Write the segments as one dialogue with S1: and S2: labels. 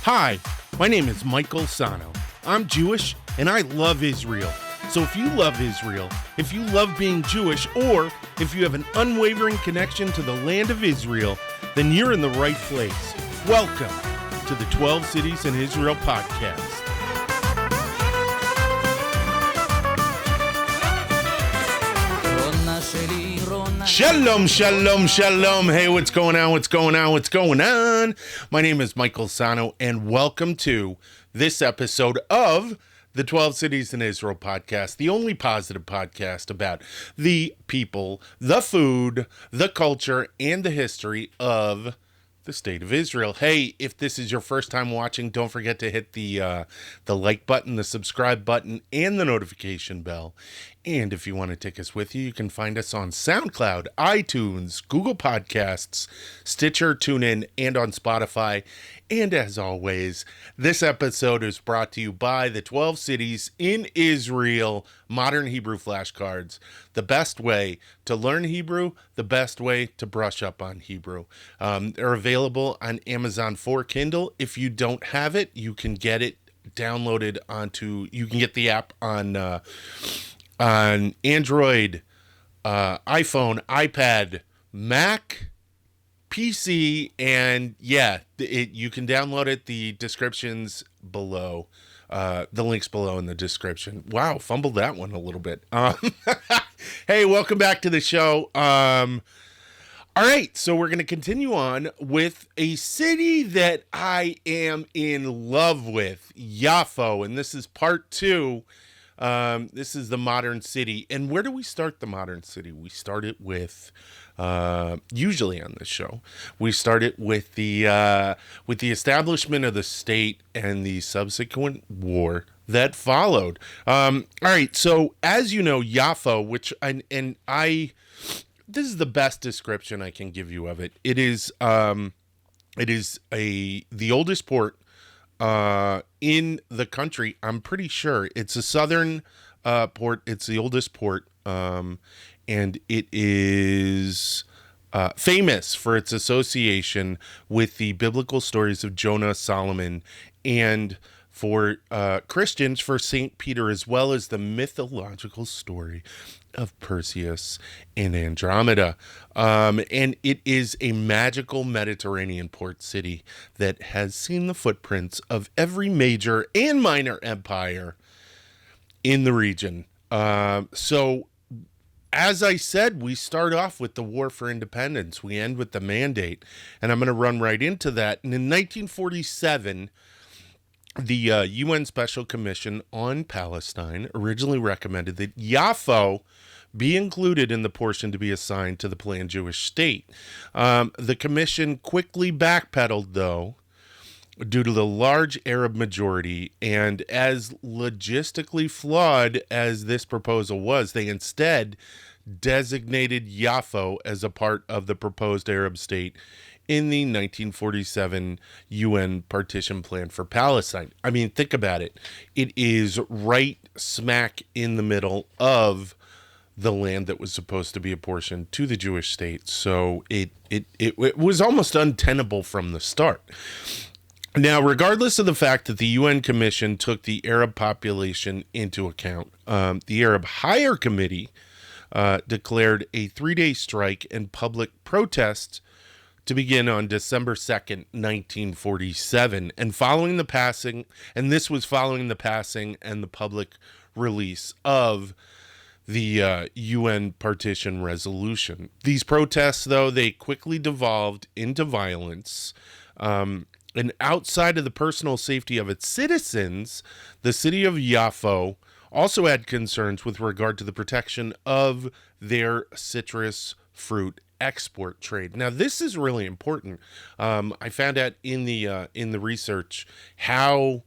S1: Hi, my name is Michael Sahno. I'm Jewish and I love Israel. So if you love Israel, if you love being Jewish, or if you have an unwavering connection to the land of Israel, then you're in the right place. Welcome to the 12 Cities in Israel podcast. Shalom, shalom, shalom. Hey, what's going on? What's going on? What's going on? My name is Michael Sahno, and welcome to this episode of the 12 Cities in Israel podcast, the only positive podcast about the people, the food, the culture, and the history of the state of Israel. Hey, if this is your first time watching, don't forget to hit the like button, the subscribe button, and the notification bell. And if you want to take us with you, you can find us on SoundCloud, iTunes, Google Podcasts, Stitcher, TuneIn, and on Spotify. And as always, this episode is brought to you by the 12 Cities in Israel Modern Hebrew Flashcards. The best way to learn Hebrew, the best way to brush up on Hebrew. They're available on Amazon for Kindle. If you don't have it, you can get it downloaded you can get the app on Android, iPhone, iPad, Mac, PC, and you can download it. The description's below, the link's below in the description. Wow, fumbled that one a little bit. Hey, welcome back to the show. All right, so we're going to continue on with a city that I am in love with, Yaffo, and this is part 2. This is the modern city. And where do we start the modern city? We start it with, usually on this show, we start it with the establishment of the state and the subsequent war that followed. All right. So as you know, Yaffo, this is the best description I can give you of it. It is the oldest port in the country. I'm pretty sure it's a southern port. It's the oldest port, and it is famous for its association with the biblical stories of Jonah, Solomon, and for Christians, for St. Peter, as well as the mythological story of Perseus and Andromeda. And it is a magical Mediterranean port city that has seen the footprints of every major and minor empire in the region. So, as I said, we start off with the War for Independence. We end with the Mandate. And I'm going to run right into that. And in 1947... the UN Special Commission on Palestine originally recommended that Yaffo be included in the portion to be assigned to the planned Jewish state. The commission quickly backpedaled, though, due to the large Arab majority, and as logistically flawed as this proposal was, they instead designated Yaffo as a part of the proposed Arab state in the 1947 UN partition plan for Palestine. I mean, think about it. It is right smack in the middle of the land that was supposed to be apportioned to the Jewish state. So it was almost untenable from the start. Now, regardless of the fact that the UN Commission took the Arab population into account, the Arab Higher Committee declared a 3-day strike and public protest to begin on December 2nd, 1947. And following the passing and the public release of the UN partition resolution. These protests, though, they quickly devolved into violence. And outside of the personal safety of its citizens, the city of Yaffo also had concerns with regard to the protection of their citrus fruit export trade. Now, this is really important. I found out in the research how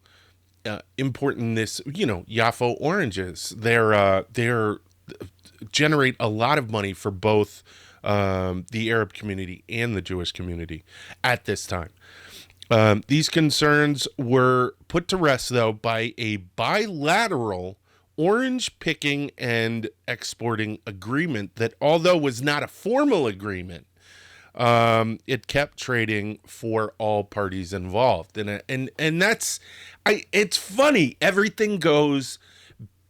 S1: important this, Yaffo oranges. They're generate a lot of money for both the Arab community and the Jewish community at this time. These concerns were put to rest, though, by a bilateral orange picking and exporting agreement that, although was not a formal agreement, it kept trading for all parties involved. And that's, it's funny. Everything goes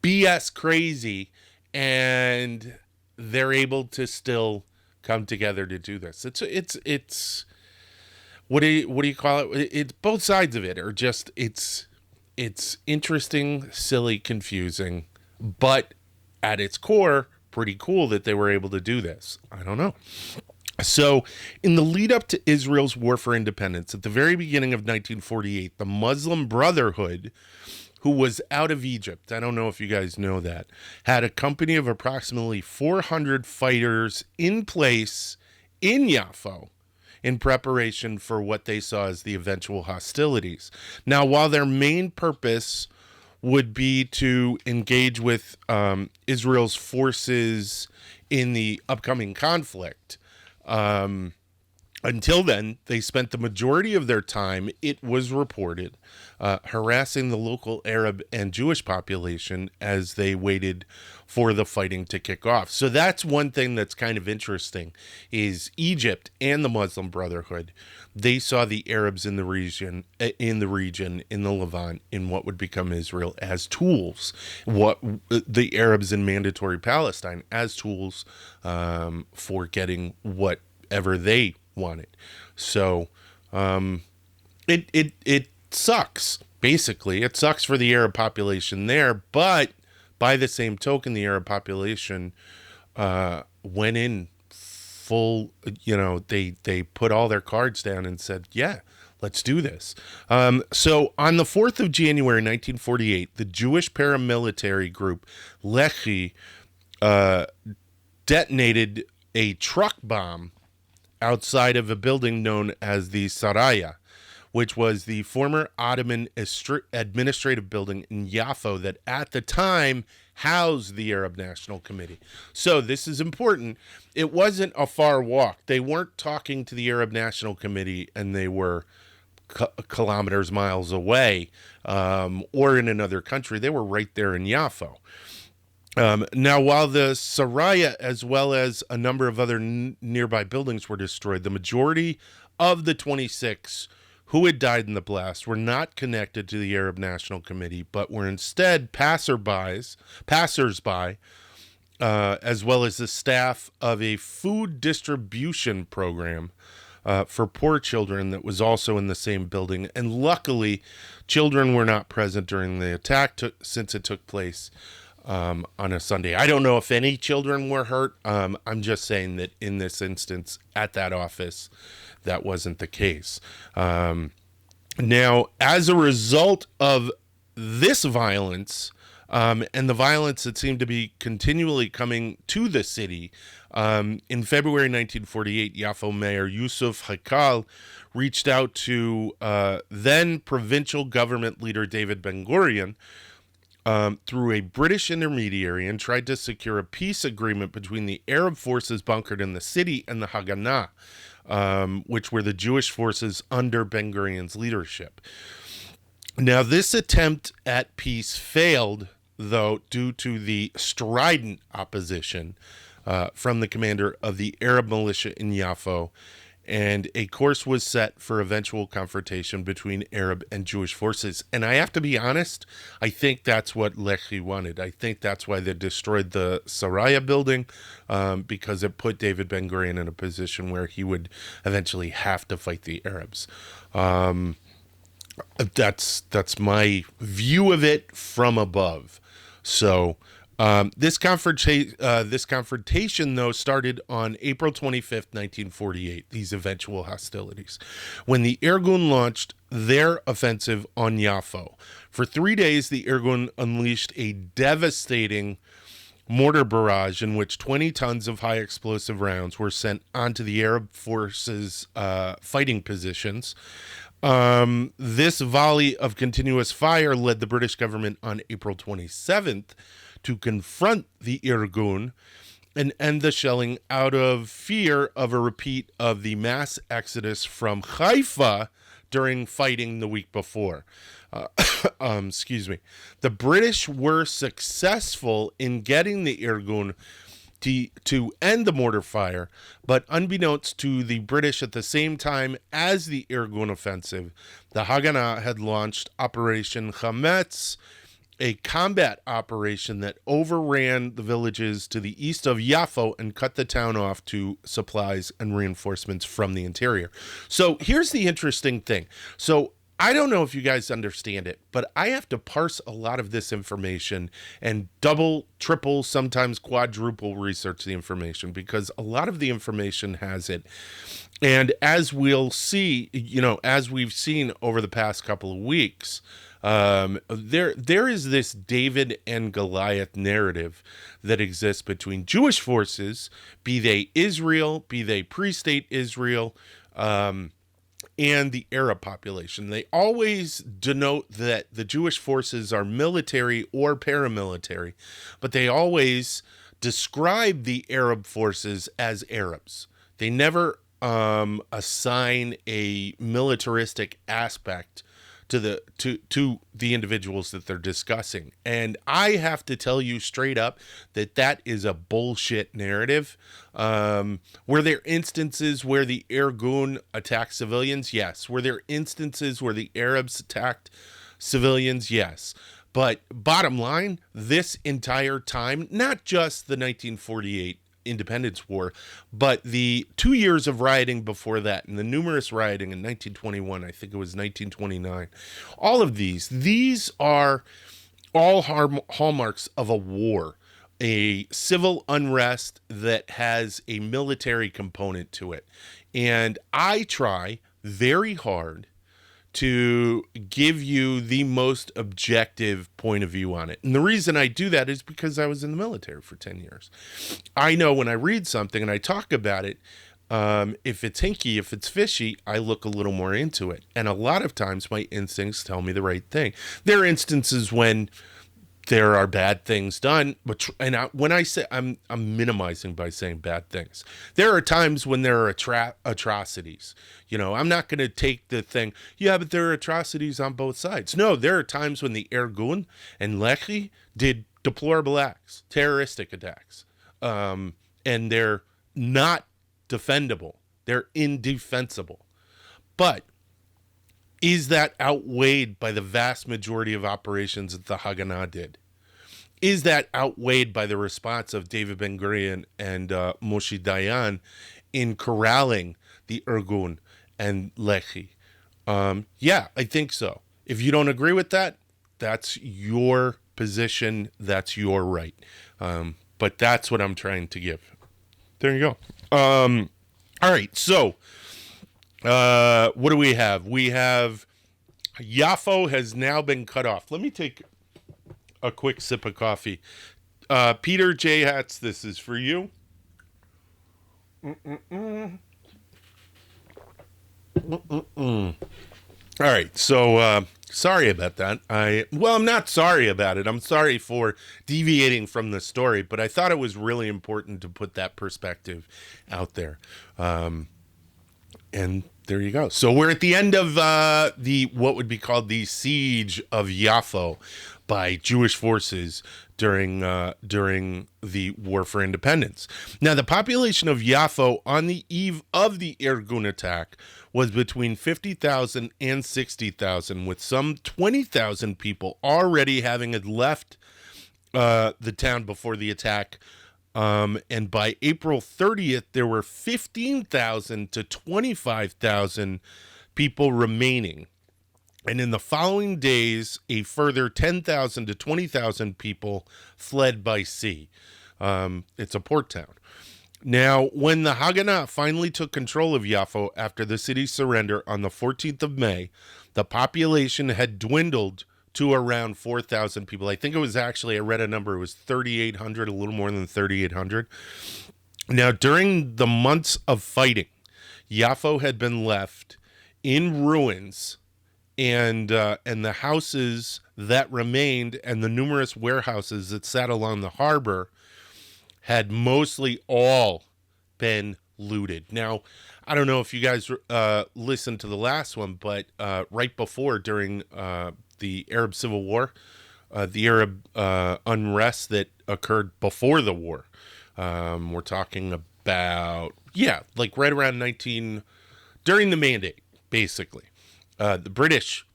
S1: BS crazy, and they're able to still come together to do this. It's what do you call it? It's both sides of it are just, it's interesting, silly, confusing, but at its core, pretty cool that they were able to do this. I don't know. So, in the lead up to Israel's war for independence, at the very beginning of 1948, the Muslim Brotherhood, who was out of Egypt, I don't know if you guys know that, had a company of approximately 400 fighters in place in Yaffo in preparation for what they saw as the eventual hostilities. Now, while their main purpose would be to engage with Israel's forces in the upcoming conflict, until then, they spent the majority of their time, it was reported, harassing the local Arab and Jewish population as they waited for the fighting to kick off. So that's one thing that's kind of interesting, is Egypt and the Muslim Brotherhood, they saw the Arabs in the region, in the Levant, in what would become Israel, as tools. What the Arabs in Mandatory Palestine as tools for getting whatever they wanted. So it sucks. Basically, it sucks for the Arab population there, but by the same token, the Arab population went in full, they put all their cards down and said, yeah, let's do this. So on the 4th of January, 1948, the Jewish paramilitary group Lehi detonated a truck bomb outside of a building known as the Saraya, which was the former Ottoman administrative building in Yaffo that at the time housed the Arab National Committee. So this is important. It wasn't a far walk. They weren't talking to the Arab National Committee and they were kilometers, miles away, or in another country. They were right there in Yaffo. Now, while the Saraya, as well as a number of other nearby buildings, were destroyed, the majority of the 26 who had died in the blast were not connected to the Arab National Committee, but were instead passersby, as well as the staff of a food distribution program for poor children that was also in the same building. And luckily, children were not present during the attack since it took place on a Sunday. I don't know if any children were hurt. I'm just saying that in this instance, at that office, that wasn't the case. Now, as a result of this violence, and the violence that seemed to be continually coming to the city, in February 1948, Yaffo Mayor Yusuf Haikal reached out to then provincial government leader David Ben-Gurion through a British intermediary and tried to secure a peace agreement between the Arab forces bunkered in the city and the Haganah, which were the Jewish forces under Ben-Gurion's leadership. Now, this attempt at peace failed, though, due to the strident opposition from the commander of the Arab militia in Yaffo, and a course was set for eventual confrontation between Arab and Jewish forces. And I have to be honest, I think that's what Lehi wanted. I think that's why they destroyed the Saraya building, because it put David Ben-Gurion in a position where he would eventually have to fight the Arabs. That's my view of it from above. So this confrontation, though, started on April 25th, 1948, these eventual hostilities, when the Irgun launched their offensive on Yaffo. For 3 days, the Irgun unleashed a devastating mortar barrage in which 20 tons of high explosive rounds were sent onto the Arab forces' fighting positions. This volley of continuous fire led the British government on April 27th to confront the Irgun and end the shelling out of fear of a repeat of the mass exodus from Haifa during fighting the week before. Excuse me. The British were successful in getting the Irgun to end the mortar fire, but unbeknownst to the British, at the same time as the Irgun offensive, the Haganah had launched Operation Chametz, a combat operation that overran the villages to the east of Yaffo and cut the town off to supplies and reinforcements from the interior. So here's the interesting thing. So I don't know if you guys understand it, but I have to parse a lot of this information and double, triple, sometimes quadruple research the information, because a lot of the information has it. And as we'll see, as we've seen over the past couple of weeks, there is this David and Goliath narrative that exists between Jewish forces, be they Israel, be they pre-state Israel, and the Arab population. They always denote that the Jewish forces are military or paramilitary, but they always describe the Arab forces as Arabs. They never assign a militaristic aspect to the individuals that they're discussing. And I have to tell you straight up that is a bullshit narrative. Were there instances where the Irgun attacked civilians? Yes. Were there instances where the Arabs attacked civilians? Yes. But bottom line, this entire time, not just the 1948 Independence War, but the 2 years of rioting before that and the numerous rioting in 1921, I think it was 1929, all of these are all hallmarks of a war, a civil unrest that has a military component to it. And I try very hard to give you the most objective point of view on it. And the reason I do that is because I was in the military for 10 years. I know when I read something and I talk about it, if it's hinky, if it's fishy, I look a little more into it. And a lot of times my instincts tell me the right thing. There are instances when there are bad things done, when I say I'm minimizing by saying bad things. There are times when there are atrocities. I'm not going to take the thing, yeah, but there are atrocities on both sides. No, there are times when the Irgun and Lehi did deplorable acts, terroristic attacks, and they're not defendable. They're indefensible. But is that outweighed by the vast majority of operations that the Haganah did? Is that outweighed by the response of David Ben-Gurion and Moshe Dayan in corralling the Irgun and Lehi? Yeah, I think so. If you don't agree with that, that's your position. That's your right. But that's what I'm trying to give. There you go. All right, so what do we have? We have Yaffo has now been cut off. Let me take a quick sip of coffee. Peter J. Hatz, this is for you. All right, so sorry about that. I'm not sorry about it. I'm sorry for deviating from the story, but I thought it was really important to put that perspective out there. And there you go. So we're at the end of what would be called the siege of Yaffo by Jewish forces during the War for Independence. Now, the population of Yaffo on the eve of the Irgun attack was between 50,000 and 60,000, with some 20,000 people already having left the town before the attack. And by April 30th, there were 15,000 to 25,000 people remaining. And in the following days, a further 10,000 to 20,000 people fled by sea. It's a port town. Now, when the Haganah finally took control of Yaffo after the city's surrender on the 14th of May, the population had dwindled to around 4,000 people. I think it was actually, I read a number, it was 3,800, a little more than 3,800. Now, during the months of fighting, Yaffo had been left in ruins, and the houses that remained and the numerous warehouses that sat along the harbor had mostly all been looted. Now, I don't know if you guys listened to the last one, but right before, during the Arab Civil War, the Arab unrest that occurred before the war, We're talking about, like right around during the Mandate, basically. The British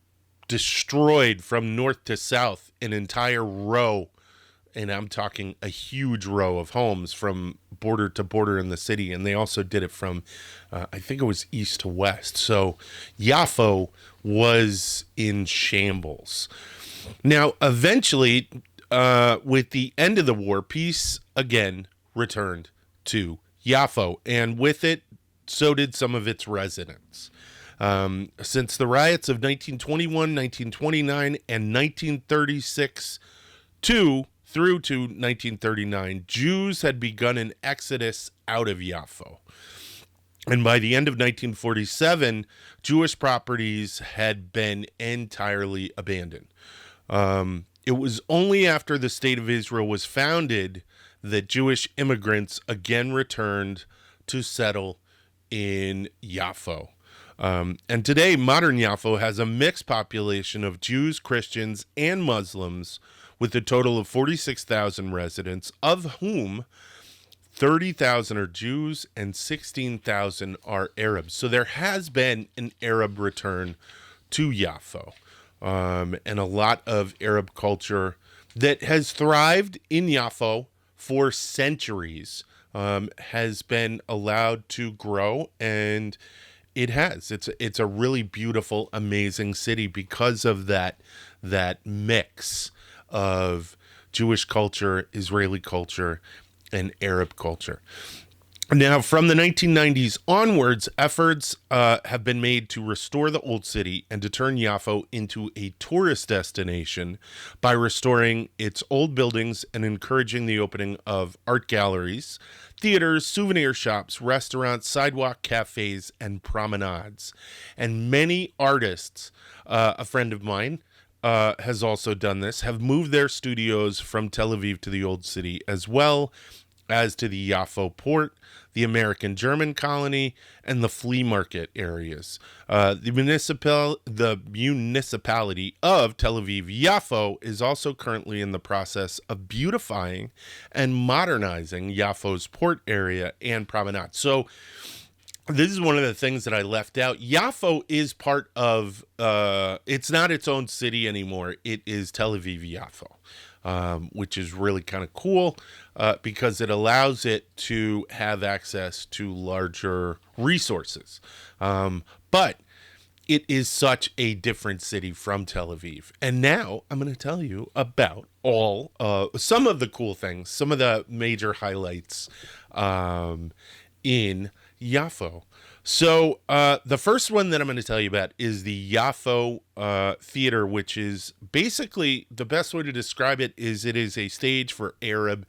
S1: destroyed from north to south an entire row, and I'm talking a huge row of homes from border to border in the city. And they also did it from, I think it was east to west. So Yaffo was in shambles. Now, eventually, with the end of the war, peace again returned to Yaffo, and with it, so did some of its residents. Since the riots of 1921, 1929, and 1936 through to 1939, Jews had begun an exodus out of Yaffo. And by the end of 1947, Jewish properties had been entirely abandoned. It was only after the State of Israel was founded that Jewish immigrants again returned to settle in Yaffo. And today, modern Yaffo has a mixed population of Jews, Christians, and Muslims, with a total of 46,000 residents, of whom 30,000 are Jews and 16,000 are Arabs. So there has been an Arab return to Yaffo, and a lot of Arab culture that has thrived in Yaffo for centuries has been allowed to grow, and it has. It's a really beautiful, amazing city because of that mix of Jewish culture, Israeli culture, and Arab culture. Now, from the 1990s onwards, efforts have been made to restore the old city and to turn Yaffo into a tourist destination by restoring its old buildings and encouraging the opening of art galleries, theaters, souvenir shops, restaurants, sidewalk cafes, and promenades. And many artists, a friend of mine has also done this, have moved their studios from Tel Aviv to the old city, as well as to the Yaffo port, the American-German colony, and the flea market areas. The municipality of Tel Aviv-Yaffo is also currently in the process of beautifying and modernizing Yaffo's port area and promenade. So this is one of the things that I left out. Yaffo is part of, it's not its own city anymore. It is Tel Aviv-Yaffo. Which is really kind of cool because it allows it to have access to larger resources. But it is such a different city from Tel Aviv. And now I'm going to tell you about some of the cool things, some of the major highlights in Yaffo. So the first one that I'm going to tell you about is the Yaffo Theater, which is basically, the best way to describe it is a stage for Arab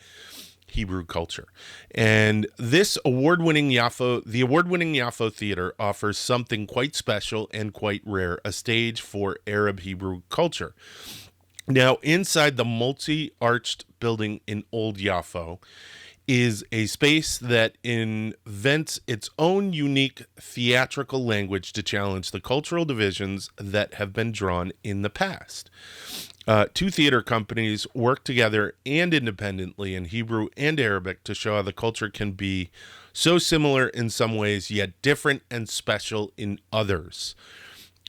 S1: Hebrew culture. And this the award-winning Yaffo Theater offers something quite special and quite rare, a stage for Arab Hebrew culture. Now, inside the multi-arched building in Old Yaffo is a space that invents its own unique theatrical language to challenge the cultural divisions that have been drawn in the past. Two theater companies work together and independently in Hebrew and Arabic to show how the culture can be so similar in some ways, yet different and special in others.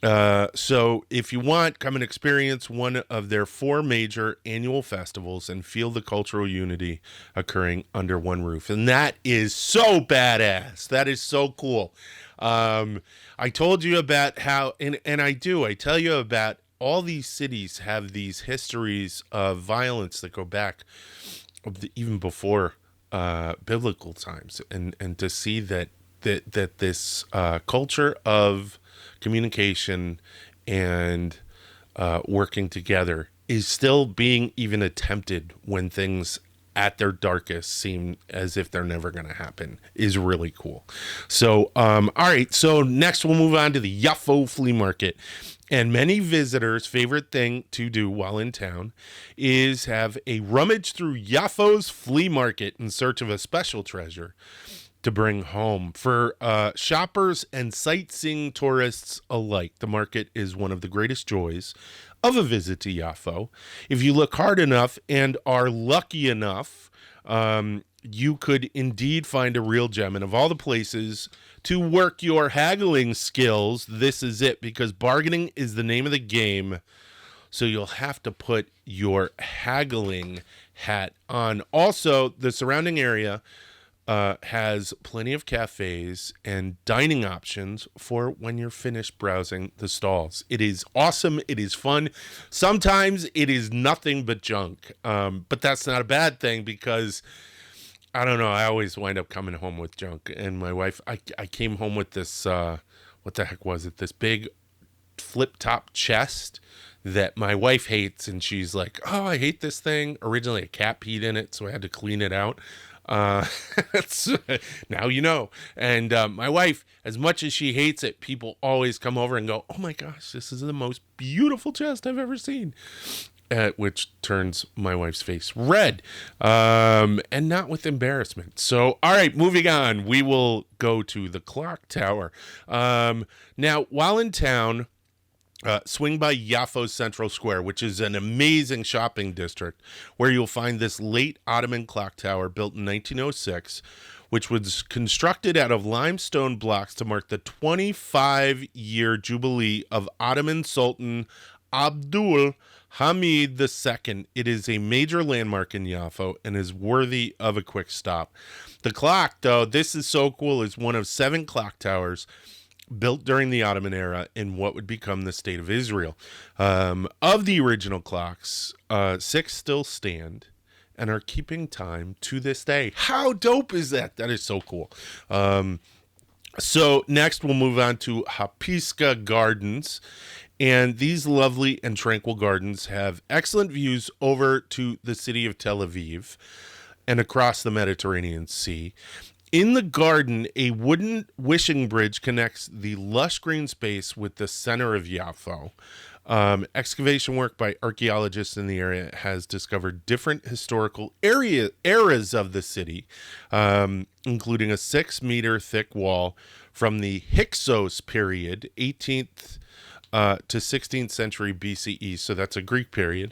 S1: So if you want, come and experience one of their 4 major annual festivals and feel the cultural unity occurring under one roof. And that is so badass. That is so cool. I told you about how, and I tell you about all these cities have these histories of violence that go back even before biblical times. And to see that this culture of communication and working together is still being even attempted when things at their darkest seem as if they're never going to happen is really cool. So, all right. So next we'll move on to the Yaffo Flea Market. And many visitors' favorite thing to do while in town is have a rummage through Yaffo's flea market in search of a special treasure to bring home. For shoppers and sightseeing tourists alike, the market is one of the greatest joys of a visit to Yaffo. If you look hard enough and are lucky enough, you could indeed find a real gem. And of all the places to work your haggling skills, this is it, because bargaining is the name of the game. So you'll have to put your haggling hat on. Also, the surrounding area has plenty of cafes and dining options for when you're finished browsing the stalls. It is awesome. It is fun. Sometimes it is nothing but junk. But that's not a bad thing, because I don't know, I always wind up coming home with junk. And my wife, I came home with this, what the heck was it? This big flip top chest that my wife hates. And she's like, oh, I hate this thing. Originally a cat peed in it, so I had to clean it out. Now you know. And my wife, as much as she hates it, people always come over and go, oh my gosh, this is the most beautiful chest I've ever seen. Which turns my wife's face red, and not with embarrassment. So, all right, moving on. We will go to the clock tower. Now, while in town, swing by Yaffo Central Square, which is an amazing shopping district where you'll find this late Ottoman clock tower built in 1906, which was constructed out of limestone blocks to mark the 25-year jubilee of Ottoman Sultan Abdul Hamid II. It is a major landmark in Yaffo and is worthy of a quick stop. The clock, though, this is so cool, is one of 7 clock towers built during the Ottoman era in what would become the State of Israel. Of the original clocks, 6 still stand and are keeping time to this day. How dope is that? That is so cool. So next we'll move on to Hapiska Gardens. And these lovely and tranquil gardens have excellent views over to the city of Tel Aviv and across the Mediterranean Sea. In the garden, a wooden wishing bridge connects the lush green space with the center of Yaffo. Excavation work by archaeologists in the area has discovered different historical eras of the city, including a 6-meter thick wall from the Hyksos period, 18th to 16th century BCE, so that's a Greek period,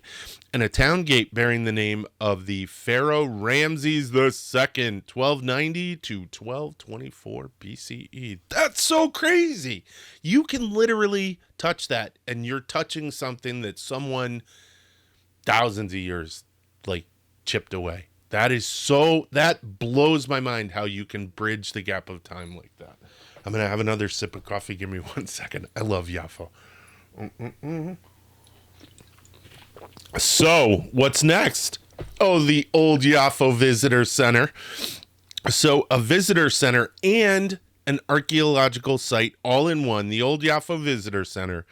S1: and a town gate bearing the name of the Pharaoh Ramses II, 1290 to 1224 BCE. That's so crazy. You can literally touch that, and you're touching something that someone thousands of years chipped away. That blows my mind how you can bridge the gap of time like that. I'm going to have another sip of coffee. Give me 1 second. I love Yaffo. So, what's next? Oh, the Old Yaffo Visitor Center. So, a visitor center and an archaeological site all in one. The Old Yaffo Visitor Center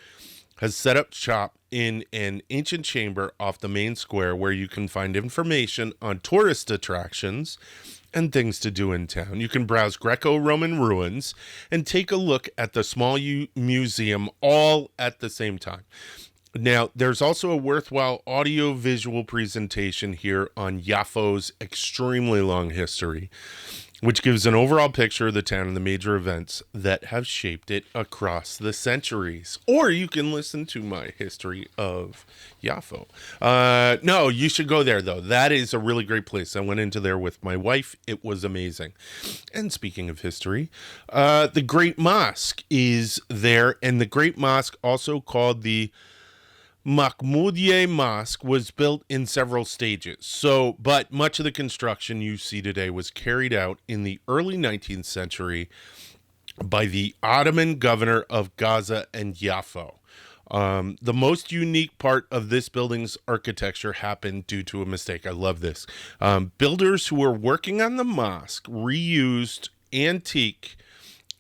S1: has set up shop in an ancient chamber off the main square where you can find information on tourist attractions and things to do in town. You can browse Greco-Roman ruins and take a look at the small museum all at the same time. Now, there's also a worthwhile audio-visual presentation here on Yaffo's extremely long history, which gives an overall picture of the town and the major events that have shaped it across the centuries. Or you can listen to my history of Yaffo. No, you should go there, though. That is a really great place. I went into there with my wife. It was amazing. And speaking of history, the Great Mosque is there. And the Great Mosque, also called the Mahmoudiyeh Mosque, was built in several stages. But much of the construction you see today was carried out in the early 19th century by the Ottoman governor of Gaza and Yaffo. The most unique part of this building's architecture happened due to a mistake. I love this. Builders who were working on the mosque reused antique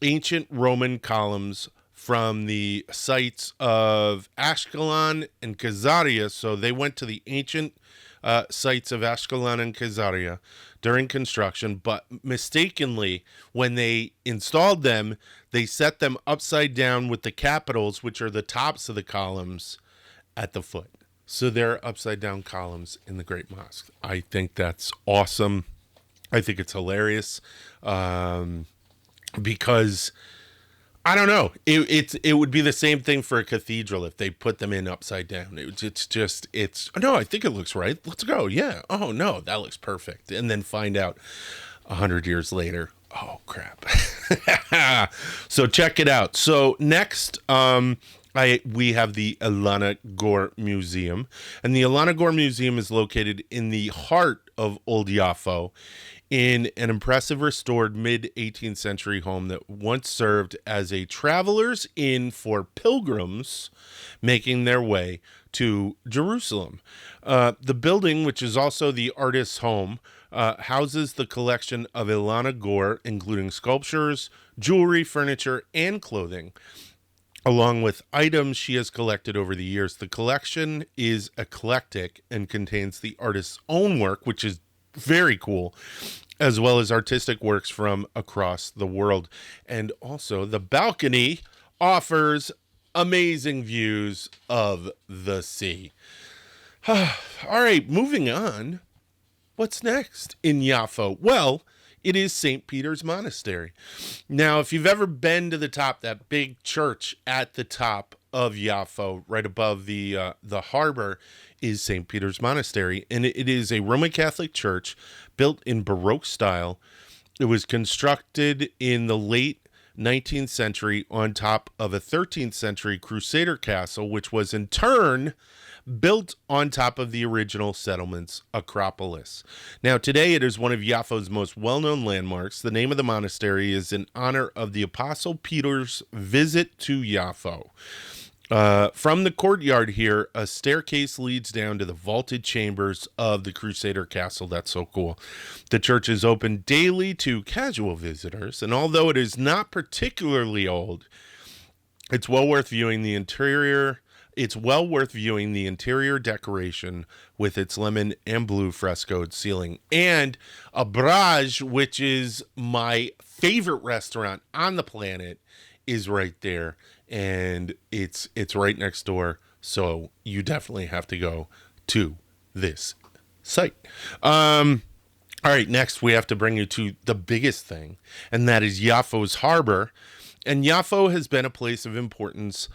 S1: ancient Roman columns from the sites of Ashkelon and Caesarea. So they went to the ancient sites of Ashkelon and Caesarea during construction, but mistakenly, when they installed them, they set them upside down with the capitals, which are the tops of the columns, at the foot. So they're upside down columns in the Great Mosque. I think that's awesome. I think it's hilarious, because I don't know. It would be the same thing for a cathedral if they put them in upside down. It's no. I think it looks right. Let's go. Yeah. Oh no, that looks perfect. And then find out 100 years later. Oh crap. So check it out. So next, we have the Ilana Gore Museum, and the Ilana Gore Museum is located in the heart of Old Yaffo, in an impressive restored mid-18th century home that once served as a traveler's inn for pilgrims making their way to Jerusalem. The building, which is also the artist's home, houses the collection of Ilana Gore, including sculptures, jewelry, furniture, and clothing, along with items she has collected over the years. The collection is eclectic and contains the artist's own work, which is very cool, as well as artistic works from across the world. And also, the balcony offers amazing views of the sea. All right, moving on. What's next in Yaffo? Well, it is St. Peter's Monastery. Now, if you've ever been to the top, that big church at the top of Yaffo, right above the harbor, is St. Peter's Monastery. And it is a Roman Catholic church built in Baroque style. It was constructed in the late 19th century on top of a 13th century Crusader castle, which was in turn built on top of the original settlement's Acropolis. Now, today it is one of Yaffo's most well-known landmarks. The name of the monastery is in honor of the Apostle Peter's visit to Yaffo. From the courtyard here, a staircase leads down to the vaulted chambers of the Crusader castle. That's so cool. The church is open daily to casual visitors, and although it is not particularly old, it's well worth viewing the interior. It's well worth viewing the interior decoration with its lemon and blue frescoed ceiling. And Abraj, which is my favorite restaurant on the planet, is right there. And it's right next door. So you definitely have to go to this site. All right, next we have to bring you to the biggest thing, and that is Yaffo's harbor. And Yaffo has been a place of importance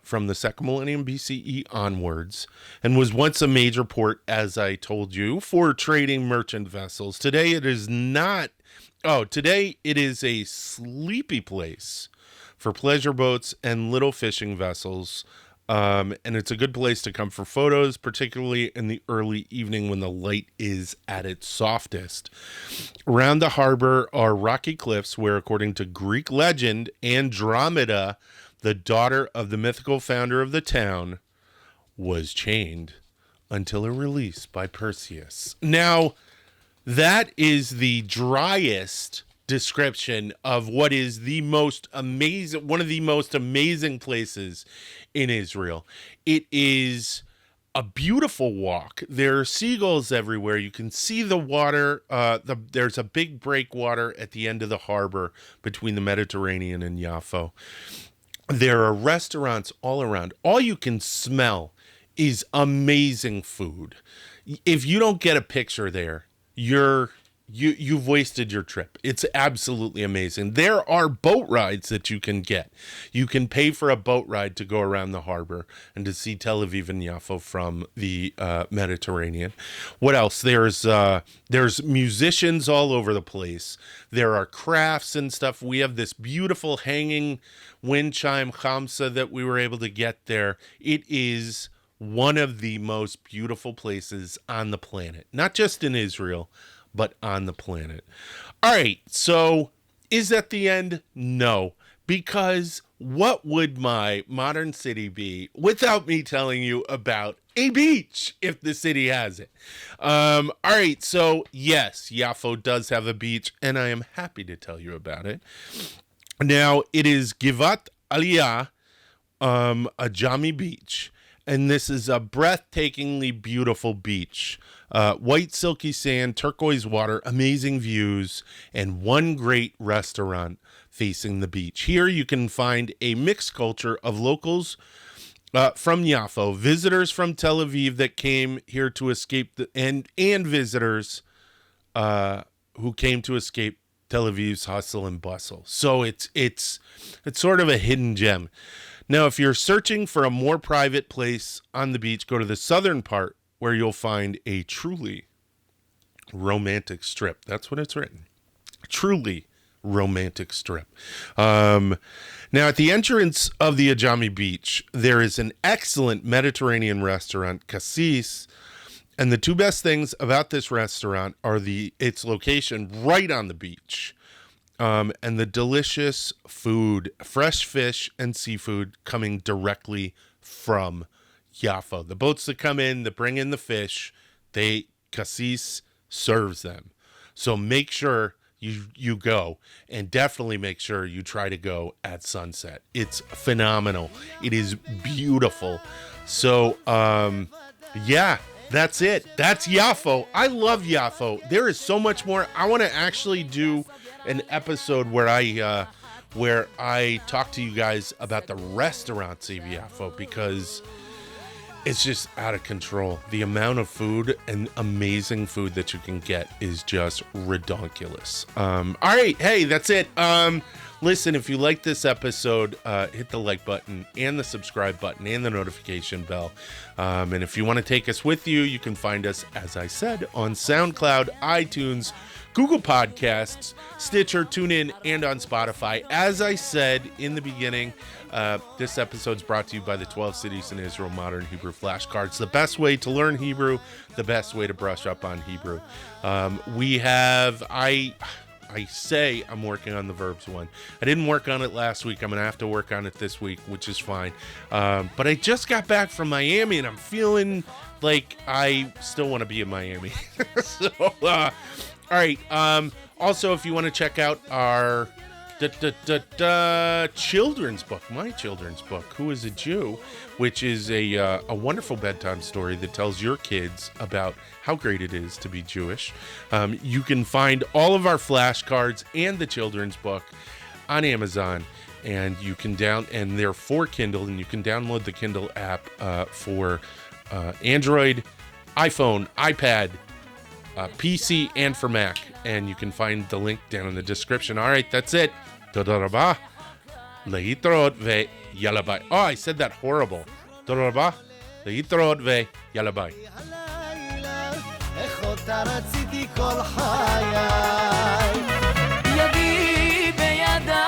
S1: from the second millennium BCE onwards, and was once a major port, as I told you, for trading merchant vessels. Today it is not. Oh, today it is a sleepy place for pleasure boats and little fishing vessels. And it's a good place to come for photos, particularly in the early evening when the light is at its softest. Around the harbor are rocky cliffs where, according to Greek legend, Andromeda, the daughter of the mythical founder of the town, was chained until her release by Perseus. Now, that is the driest description of what is the most amazing, one of the most amazing places in Israel. It is a beautiful walk. There are seagulls everywhere. You can see the water. There's a big breakwater at the end of the harbor between the Mediterranean and Yaffo. There are restaurants all around. All you can smell is amazing food. If you don't get a picture there, you've wasted your trip. It's absolutely amazing. There are boat rides that you can get. You can pay for a boat ride to go around the harbor and to see Tel Aviv and Yaffo from the Mediterranean. What else? There's musicians all over the place. There are crafts and stuff. We have this beautiful hanging wind chime Khamsa that we were able to get there. It is one of the most beautiful places on the planet, not just in Israel, but on the planet. All right, so is that the end? No, because what would my modern city be without me telling you about a beach, if the city has it? All right, so yes, Yaffo does have a beach, and I am happy to tell you about it. Now, it is Givat Aliyah, a Jami beach, and this is a breathtakingly beautiful beach. White silky sand, turquoise water, amazing views, and one great restaurant facing the beach. Here you can find a mixed culture of locals from Yaffo, visitors from Tel Aviv that came here to escape, and visitors who came to escape Tel Aviv's hustle and bustle. So it's sort of a hidden gem. Now, if you're searching for a more private place on the beach, go to the southern part where you'll find a truly romantic strip. That's what it's written. Truly romantic strip. Now, at the entrance of the Ajami Beach, there is an excellent Mediterranean restaurant, Cassis. And the two best things about this restaurant are its location right on the beach. And the delicious food, fresh fish and seafood coming directly from Yaffo. The boats that come in, that bring in the fish, Cassis serves them. So make sure you go, and definitely make sure you try to go at sunset. It's phenomenal. It is beautiful. So, yeah. That's it. That's Yaffo. I love Yaffo. There is so much more. I want to actually do an episode where I talk to you guys about the restaurants of Yaffo, because it's just out of control. The amount of food and amazing food that you can get is just redonkulous. All right. Hey, that's it. Listen, if you like this episode, hit the like button and the subscribe button and the notification bell. And if you want to take us with you, you can find us, as I said, on SoundCloud, iTunes, Google Podcasts, Stitcher, TuneIn, and on Spotify. As I said in the beginning, this episode's brought to you by the 12 Cities in Israel Modern Hebrew Flashcards. The best way to learn Hebrew, the best way to brush up on Hebrew. I say I'm working on the verbs one. I didn't work on it last week. I'm going to have to work on it this week, which is fine. But I just got back from Miami, and I'm feeling like I still want to be in Miami. So, all right. Also, if you want to check out our children's book, my children's book, Who is a Jew, which is a wonderful bedtime story that tells your kids about how great it is to be Jewish. You can find all of our flashcards and the children's book on Amazon, and you can and they're for Kindle, and you can download the Kindle app for Android, iPhone, iPad, PC, and for Mac. And you can find the link down in the description. All right, that's it. Toda rabah. Lihyot ve yalla bye. Oh, I said that horrible. Toda rabah. Lihyot ve yalla bye.
S2: ידי בידה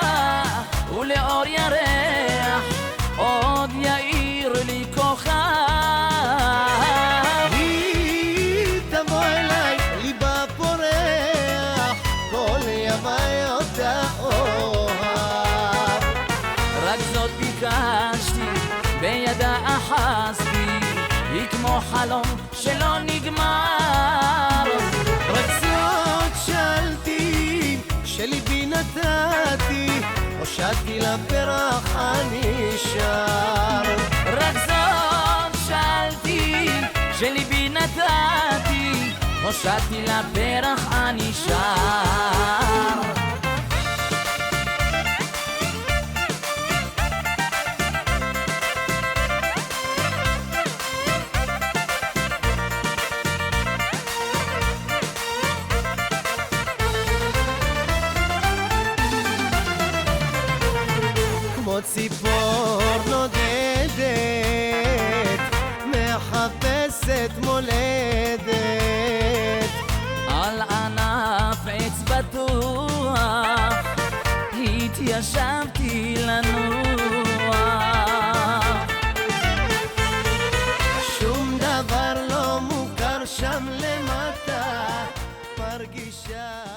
S2: ולאור ירח עוד יאיר לי כוכב היא תבוא אליי ליבה פורח כל ימי אותה אוהב רק זאת ביקשתי בידה אחזתי היא כמו חלום שלא נגמר רק זאת שאלתי שליבי נתתי הושעתי לפרח הנשאר רק זאת שאלתי שליבי נתתי הושעתי לפרח הנשאר ציפור נודדת מחפשת מולדת על ענף עץ בטוח התיישבתי לנוח שום דבר לא מוכר שם למטה מרגישה